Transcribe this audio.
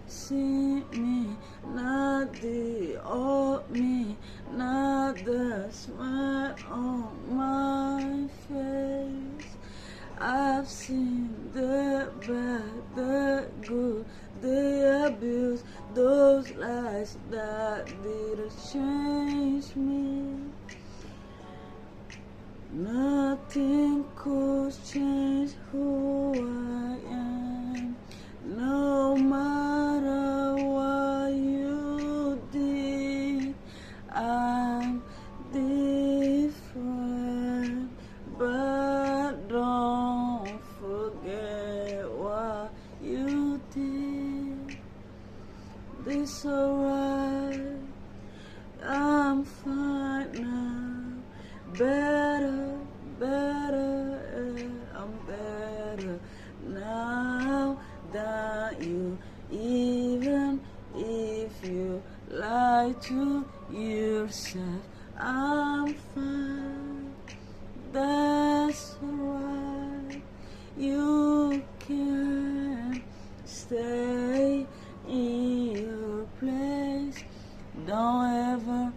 see me, not the old me, not the smile on my face. I've seen the bad, the good, the abuse, those lies that didn't change me. Nothing could change who I am, no matter what you did. I'm different, but don't forget what you did. This alright, I'm fine now. Better, I'm better now than you. Even if you lie to yourself, I'm fine. That's alright. You can stay in your place. Don't ever